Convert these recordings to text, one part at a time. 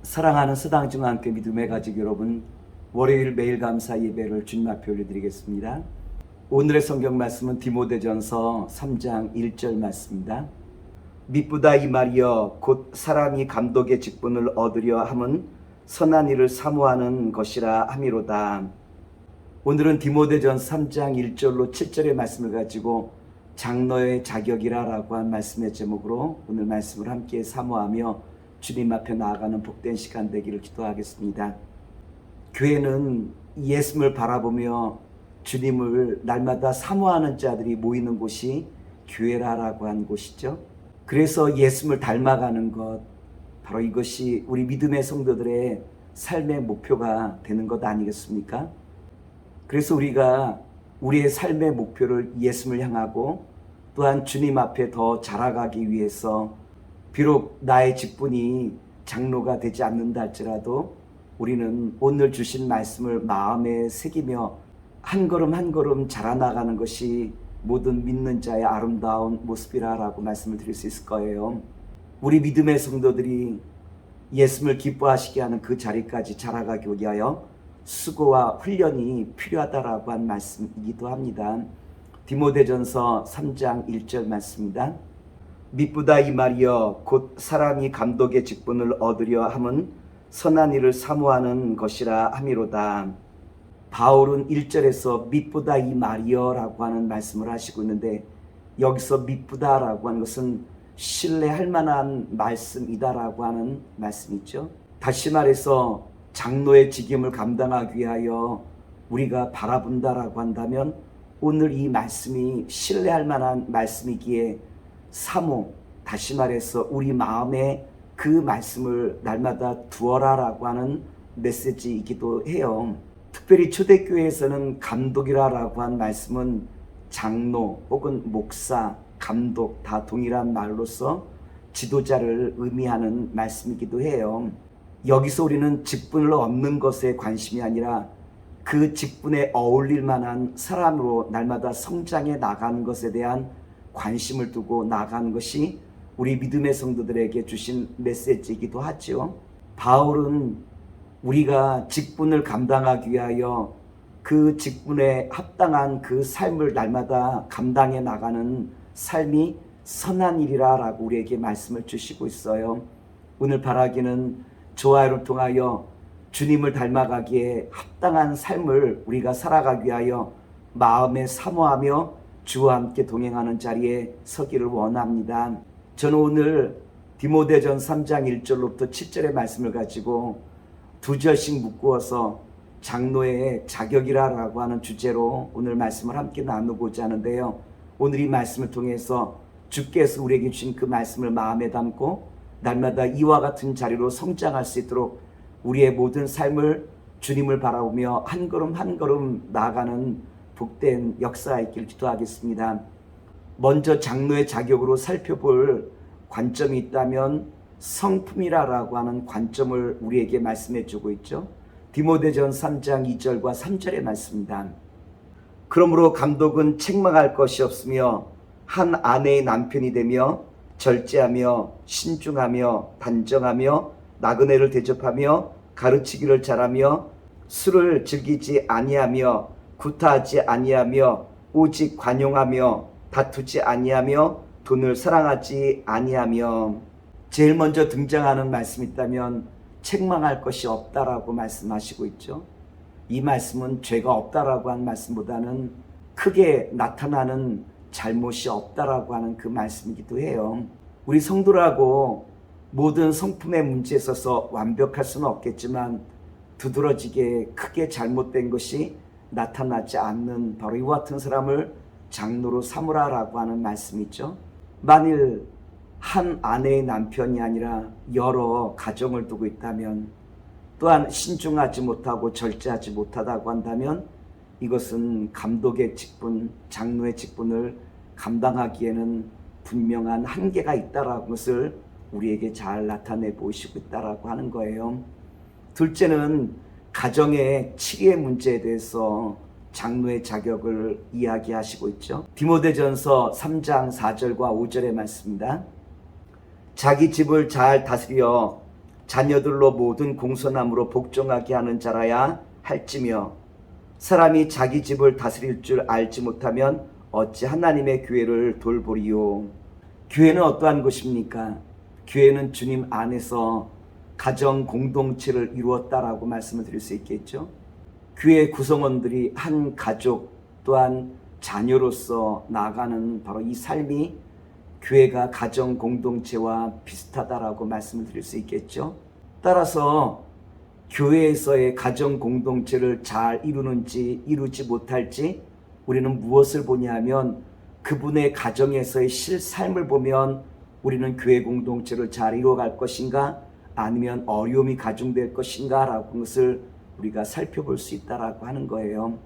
사랑하는 서당중앙 함께 믿음의 가족 여러분, 월요일 매일 감사 예배를 주님 앞에 올려드리겠습니다. 오늘의 성경 말씀은 디모데전서 3장 1절 말씀입니다. 미쁘다 이 말이여 곧 사람이 감독의 직분을 얻으려 함은 선한 일을 사모하는 것이라 함이로다. 오늘은 디모데전서 3장 1절로 7절의 말씀을 가지고 장로의 자격이라라고 한 말씀의 제목으로 오늘 말씀을 함께 사모하며 주님 앞에 나아가는 복된 시간 되기를 기도하겠습니다. 교회는 예수님을 바라보며 주님을 날마다 사모하는 자들이 모이는 곳이 교회라고 한 곳이죠. 그래서 예수님을 닮아가는 것, 바로 이것이 우리 믿음의 성도들의 삶의 목표가 되는 것 아니겠습니까? 그래서 우리가 우리의 삶의 목표를 예수님을 향하고 또한 주님 앞에 더 자라가기 위해서 비록 나의 직분이 장로가 되지 않는다 할지라도 우리는 오늘 주신 말씀을 마음에 새기며 한 걸음 한 걸음 자라나가는 것이 모든 믿는 자의 아름다운 모습이라고 말씀을 드릴 수 있을 거예요. 우리 믿음의 성도들이 예수님을 기뻐하시게 하는 그 자리까지 자라가기 위하여 수고와 훈련이 필요하다라고 한 말씀이기도 합니다. 디모데전서 3장 1절 말씀입니다. 미쁘다 이 말이여 곧 사람이 감독의 직분을 얻으려 함은 선한 일을 사모하는 것이라 함이로다. 바울은 1절에서 미쁘다 이 말이여 라고 하는 말씀을 하시고 있는데, 여기서 미쁘다 라고 하는 것은 신뢰할 만한 말씀이다 라고 하는 말씀이죠. 다시 말해서 장로의 직임을 감당하기 위하여 우리가 바라본다 라고 한다면 오늘 이 말씀이 신뢰할 만한 말씀이기에 사모, 다시 말해서 우리 마음에 그 말씀을 날마다 두어라라고 하는 메시지이기도 해요. 특별히 초대교회에서는 감독이라고 한 말씀은 장로 혹은 목사, 감독 다 동일한 말로서 지도자를 의미하는 말씀이기도 해요. 여기서 우리는 직분을 얻는 것에 관심이 아니라 그 직분에 어울릴 만한 사람으로 날마다 성장해 나가는 것에 대한 관심을 두고 나가는 것이 우리 믿음의 성도들에게 주신 메시지이기도 하죠. 바울은 우리가 직분을 감당하기 위하여 그 직분에 합당한 그 삶을 날마다 감당해 나가는 삶이 선한 일이라고 우리에게 말씀을 주시고 있어요. 오늘 바라기는 저와 여러분을 통하여 주님을 닮아가기에 합당한 삶을 우리가 살아가기 위하여 마음에 사모하며 주와 함께 동행하는 자리에 서기를 원합니다. 저는 오늘 디모데전 3장 1절로부터 7절의 말씀을 가지고 두 절씩 묶어서 장로의 자격이라고 하는 주제로 오늘 말씀을 함께 나누고자 하는데요. 오늘 이 말씀을 통해서 주께서 우리에게 주신 그 말씀을 마음에 담고 날마다 이와 같은 자리로 성장할 수 있도록 우리의 모든 삶을 주님을 바라보며 한 걸음 한 걸음 나아가는 복된 역사가 있기를 기도하겠습니다. 먼저 장로의 자격으로 살펴볼 관점이 있다면 성품이라고 하는 관점을 우리에게 말씀해 주고 있죠. 디모데전 3장 2절과 3절의 말씀입니다. 그러므로 감독은 책망할 것이 없으며 한 아내의 남편이 되며 절제하며 신중하며 단정하며 나그네를 대접하며 가르치기를 잘하며 술을 즐기지 아니하며 구타하지 아니하며 오직 관용하며 다투지 아니하며 돈을 사랑하지 아니하며. 제일 먼저 등장하는 말씀이 있다면 책망할 것이 없다라고 말씀하시고 있죠. 이 말씀은 죄가 없다라고 한 말씀보다는 크게 나타나는 잘못이 없다라고 하는 그 말씀이기도 해요. 우리 성도라고 모든 성품의 문제에 있어서 완벽할 수는 없겠지만 두드러지게 크게 잘못된 것이 나타나지 않는 바로 이와 같은 사람을 장로로 삼으라라고 하는 말씀이죠. 만일 한 아내의 남편이 아니라 여러 가정을 두고 있다면, 또한 신중하지 못하고 절제하지 못하다고 한다면 이것은 감독의 직분, 장로의 직분을 감당하기에는 분명한 한계가 있다라는 것을 우리에게 잘 나타내 보이시고 있다라고 하는 거예요. 둘째는 가정의 치리의 문제에 대해서 장로의 자격을 이야기하시고 있죠. 디모데전서 3장 4절과 5절의 말씀입니다. 자기 집을 잘 다스려 자녀들로 모든 공손함으로 복종하게 하는 자라야 할지며 사람이 자기 집을 다스릴 줄 알지 못하면 어찌 하나님의 교회를 돌보리요. 교회는 어떠한 것입니까? 교회는 주님 안에서 가정 공동체를 이루었다라고 말씀을 드릴 수 있겠죠. 교회 구성원들이 한 가족 또한 자녀로서 나아가는 바로 이 삶이 교회가 가정 공동체와 비슷하다라고 말씀을 드릴 수 있겠죠. 따라서 교회에서의 가정 공동체를 잘 이루는지 이루지 못할지 우리는 무엇을 보냐면 그분의 가정에서의 실삶을 보면 우리는 교회 공동체를 잘 이루어갈 것인가 아니면 어려움이 가중될 것인가 라고 것을 우리가 살펴볼 수 있다라고 하는 거예요.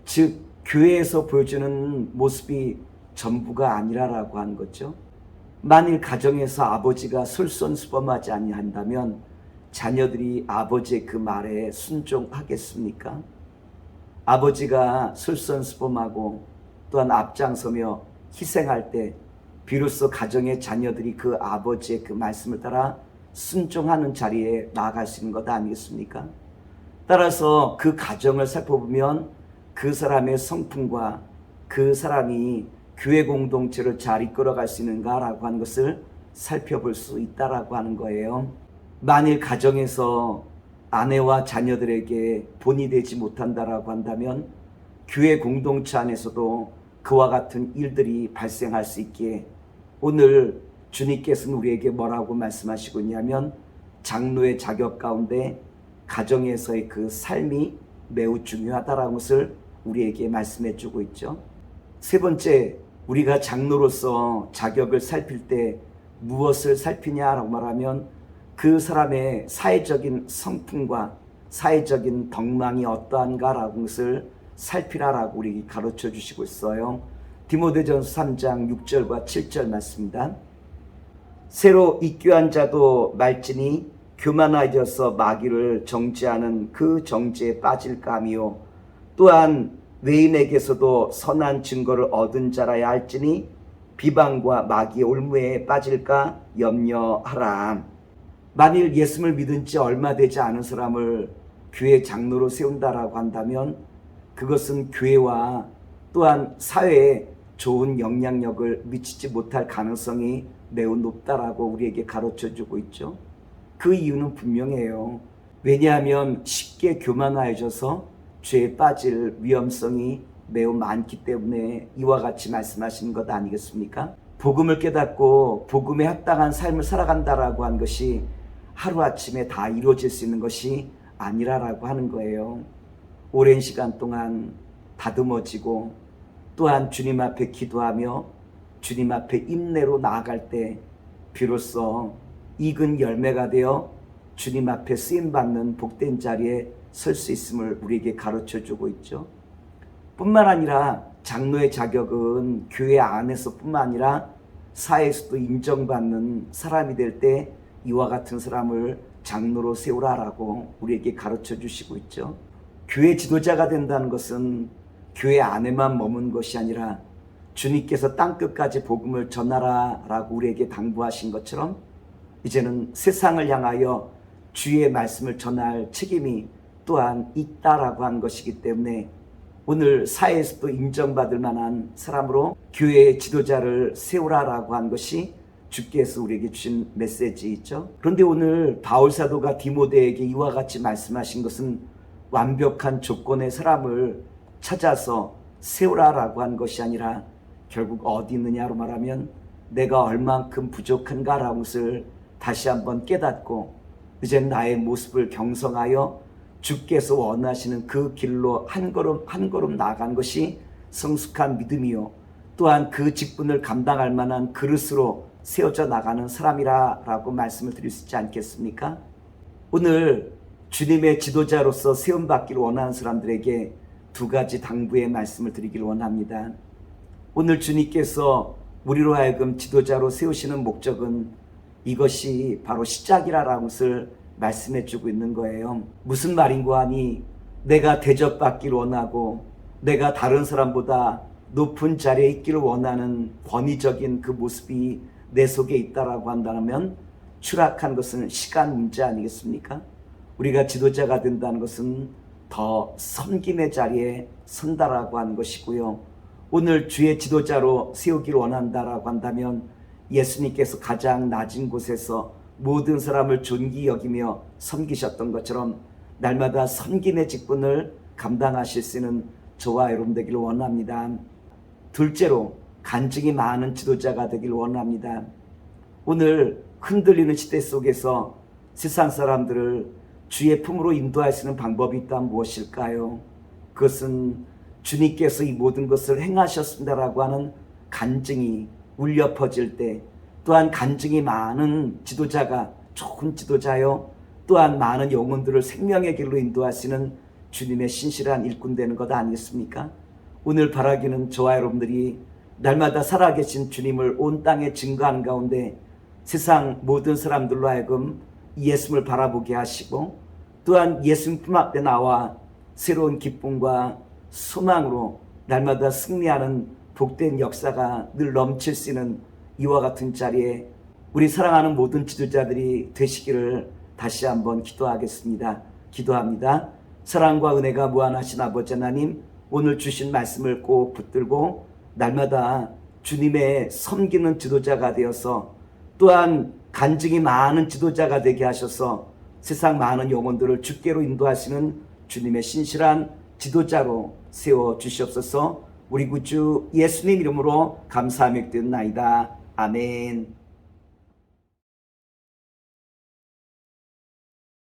즉 교회에서 보여주는 모습이 전부가 아니라라고 하는 거죠. 만일 가정에서 아버지가 솔선수범하지 아니한다면 자녀들이 아버지의 그 말에 순종하겠습니까? 아버지가 솔선수범하고 또한 앞장서며 희생할 때 비로소 가정의 자녀들이 그 아버지의 그 말씀을 따라 순종하는 자리에 나아갈 수 있는 것 아니겠습니까? 따라서 그 가정을 살펴보면 그 사람의 성품과 그 사람이 교회 공동체를 잘 이끌어갈 수 있는가라고 하는 것을 살펴볼 수 있다라고 하는 거예요. 만일 가정에서 아내와 자녀들에게 본이 되지 못한다라고 한다면 교회 공동체 안에서도 그와 같은 일들이 발생할 수 있기에 오늘 주님께서는 우리에게 뭐라고 말씀하시고 있냐면 장로의 자격 가운데 가정에서의 그 삶이 매우 중요하다라는 것을 우리에게 말씀해 주고 있죠. 세 번째, 우리가 장로로서 자격을 살필 때 무엇을 살피냐라고 말하면 그 사람의 사회적인 성품과 사회적인 덕망이 어떠한가라는 것을 살피라라고 우리에게 가르쳐 주시고 있어요. 디모데전서 3장 6절과 7절 말씀입니다. 새로 입교한 자도 말지니 교만하여서 마귀를 정죄하는 그 정죄에 빠질까 하며 또한 외인에게서도 선한 증거를 얻은 자라야 할지니 비방과 마귀의 올무에 빠질까 염려하라. 만일 예수를 믿은 지 얼마 되지 않은 사람을 교회 장로로 세운다라고 한다면 그것은 교회와 또한 사회에 좋은 영향력을 미치지 못할 가능성이 매우 높다라고 우리에게 가르쳐주고 있죠. 그 이유는 분명해요. 왜냐하면 쉽게 교만해져서 죄에 빠질 위험성이 매우 많기 때문에 이와 같이 말씀하시는 것 아니겠습니까? 복음을 깨닫고 복음에 합당한 삶을 살아간다라고 한 것이 하루아침에 다 이루어질 수 있는 것이 아니라라고 하는 거예요. 오랜 시간 동안 다듬어지고 또한 주님 앞에 기도하며 주님 앞에 인내로 나아갈 때 비로소 익은 열매가 되어 주님 앞에 쓰임받는 복된 자리에 설 수 있음을 우리에게 가르쳐주고 있죠. 뿐만 아니라 장로의 자격은 교회 안에서 뿐만 아니라 사회에서도 인정받는 사람이 될 때 이와 같은 사람을 장로로 세우라라고 우리에게 가르쳐 주시고 있죠. 교회 지도자가 된다는 것은 교회 안에만 머문 것이 아니라 주님께서 땅끝까지 복음을 전하라라고 우리에게 당부하신 것처럼 이제는 세상을 향하여 주의 말씀을 전할 책임이 또한 있다라고 한 것이기 때문에 오늘 사회에서도 인정받을 만한 사람으로 교회의 지도자를 세우라라고 한 것이 주께서 우리에게 주신 메시지이죠. 그런데 오늘 바울 사도가 디모데에게 이와 같이 말씀하신 것은 완벽한 조건의 사람을 찾아서 세우라라고 한 것이 아니라 결국 어디 있느냐로 말하면 내가 얼만큼 부족한가라는 것을 다시 한번 깨닫고 이제 나의 모습을 경성하여 주께서 원하시는 그 길로 한 걸음 한 걸음 나아간 것이 성숙한 믿음이요 또한 그 직분을 감당할 만한 그릇으로 세워져 나가는 사람이라고 말씀을 드릴 수 있지 않겠습니까? 오늘 주님의 지도자로서 세움받기를 원하는 사람들에게 두 가지 당부의 말씀을 드리기를 원합니다. 오늘 주님께서 우리로 하여금 지도자로 세우시는 목적은 이것이 바로 시작이라는 것을 말씀해 주고 있는 거예요. 무슨 말인고 하니 내가 대접받기를 원하고 내가 다른 사람보다 높은 자리에 있기를 원하는 권위적인 그 모습이 내 속에 있다라고 한다면 추락한 것은 시간 문제 아니겠습니까? 우리가 지도자가 된다는 것은 더 섬김의 자리에 선다라고 하는 것이고요. 오늘 주의 지도자로 세우기를 원한다라고 한다면 예수님께서 가장 낮은 곳에서 모든 사람을 존귀 여기며 섬기셨던 것처럼 날마다 섬김의 직분을 감당하실 수 있는 저와 여러분 되기를 원합니다. 둘째로 간증이 많은 지도자가 되기를 원합니다. 오늘 흔들리는 시대 속에서 세상 사람들을 주의 품으로 인도할 수 있는 방법이 있다면 무엇일까요? 그것은 주님께서 이 모든 것을 행하셨습니다라고 하는 간증이 울려 퍼질 때, 또한 간증이 많은 지도자가 좋은 지도자요, 또한 많은 영혼들을 생명의 길로 인도하시는 주님의 신실한 일꾼 되는 것 아니겠습니까? 오늘 바라기는 저와 여러분들이 날마다 살아계신 주님을 온 땅에 증거하는 가운데 세상 모든 사람들로 하여금 예수님을 바라보게 하시고, 또한 예수님 품 앞에 나와 새로운 기쁨과 소망으로 날마다 승리하는 복된 역사가 늘 넘칠 수 있는 이와 같은 자리에 우리 사랑하는 모든 지도자들이 되시기를 다시 한번 기도하겠습니다. 기도합니다. 사랑과 은혜가 무한하신 아버지 하나님, 오늘 주신 말씀을 꼭 붙들고 날마다 주님의 섬기는 지도자가 되어서, 또한 간증이 많은 지도자가 되게 하셔서 세상 많은 영혼들을 주께로 인도하시는 주님의 신실한 지도자로 세워 주시옵소서. 우리 구주 예수님 이름으로 감사하며 드리나이다. 아멘.